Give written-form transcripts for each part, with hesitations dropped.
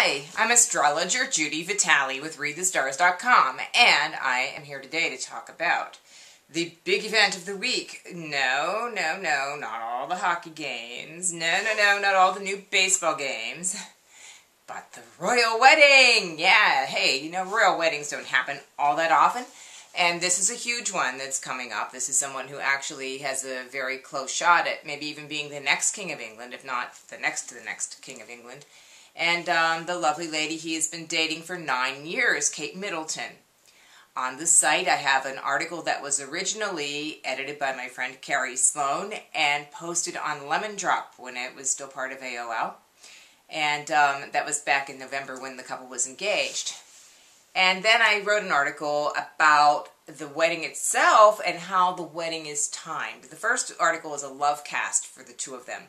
Hi, I'm astrologer Judy Vitale with ReadTheStars.com, and I am here today to talk about the big event of the week. No, not all the hockey games. No, not all the new baseball games. But the royal wedding! Yeah, hey, you know, royal weddings don't happen all that often, and this is a huge one that's coming up. This is someone who actually has a very close shot at maybe even being the next King of England, if not the next to the next King of England. And the lovely lady he has been dating for 9 years, Kate Middleton. On the site, I have an article that was originally edited by my friend Carrie Sloan and posted on Lemon Drop when it was still part of AOL. And that was back in November when the couple was engaged. And then I wrote an article about the wedding itself and how the wedding is timed. The first article is a love cast for the two of them.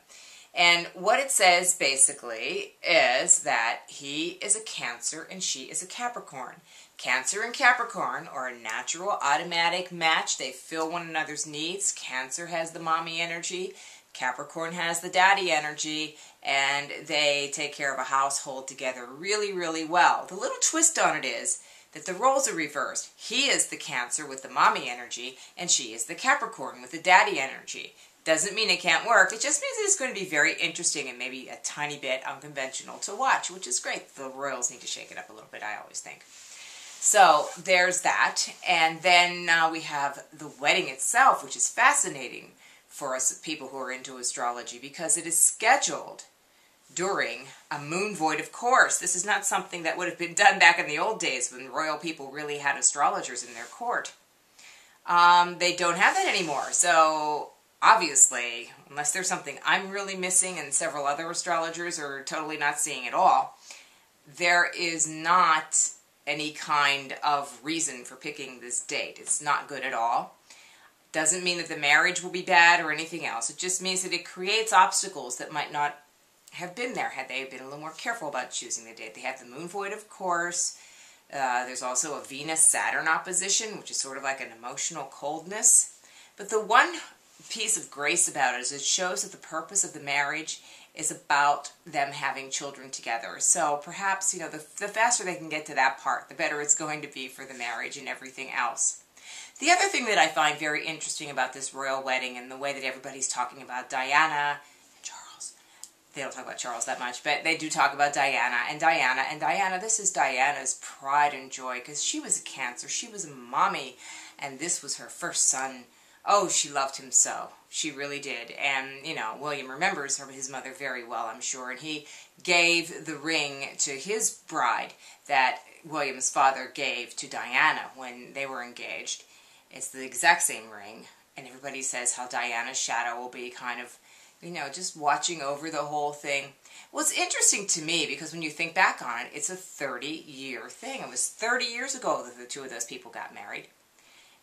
And what it says, basically, is that he is a Cancer and she is a Capricorn. Cancer and Capricorn are a natural, automatic match. They fill one another's needs. Cancer has the mommy energy. Capricorn has the daddy energy. And they take care of a household together really, really well. The little twist on it is that the roles are reversed. He is the Cancer with the mommy energy, and she is the Capricorn with the daddy energy. Doesn't mean it can't work. It just means it's going to be very interesting and maybe a tiny bit unconventional to watch, which is great. The royals need to shake it up a little bit, I always think. So there's that. And then we have the wedding itself, which is fascinating for us people who are into astrology because it is scheduled during a moon void, of course. This is not something that would have been done back in the old days when royal people really had astrologers in their court. They don't have that anymore. So obviously, unless there's something I'm really missing and several other astrologers are totally not seeing at all, there is not any kind of reason for picking this date. It's not good at all. Doesn't mean that the marriage will be bad or anything else. It just means that it creates obstacles that might not have been there had they been a little more careful about choosing the date. They have the moon void, of course. There's also a Venus-Saturn opposition, which is sort of like an emotional coldness. But the one piece of grace about it is it shows that the purpose of the marriage is about them having children together. So perhaps, you know, the faster they can get to that part, the better it's going to be for the marriage and everything else. The other thing that I find very interesting about this royal wedding and the way that everybody's talking about Diana and Charles, they don't talk about Charles that much, but they do talk about Diana and Diana and Diana. This is Diana's pride and joy because she was a Cancer. She was a mommy, and this was her first son. Oh, she loved him so. She really did. And, you know, William remembers his mother very well, I'm sure. And he gave the ring to his bride that William's father gave to Diana when they were engaged. It's the exact same ring. And everybody says how Diana's shadow will be kind of, you know, just watching over the whole thing. Well, it's interesting to me because when you think back on it, it's a 30-year thing. It was 30 years ago that the two of those people got married.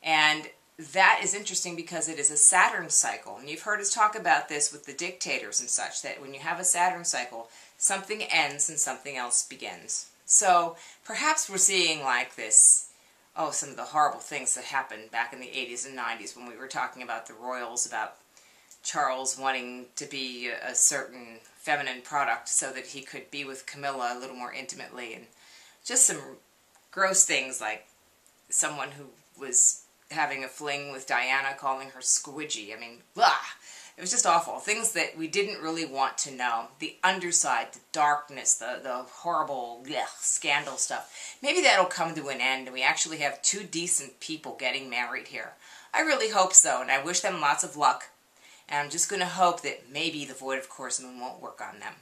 And that is interesting because it is a Saturn cycle. And you've heard us talk about this with the dictators and such, that when you have a Saturn cycle, something ends and something else begins. So perhaps we're seeing like this, some of the horrible things that happened back in the 80s and 90s when we were talking about the royals, about Charles wanting to be a certain feminine product so that he could be with Camilla a little more intimately, and just some gross things like someone who was having a fling with Diana, calling her squidgy. I mean, blah. It was just awful. Things that we didn't really want to know. The underside, the darkness, the horrible scandal stuff. Maybe that'll come to an end and we actually have two decent people getting married here. I really hope so, and I wish them lots of luck. And I'm just going to hope that maybe the void of course moon won't work on them.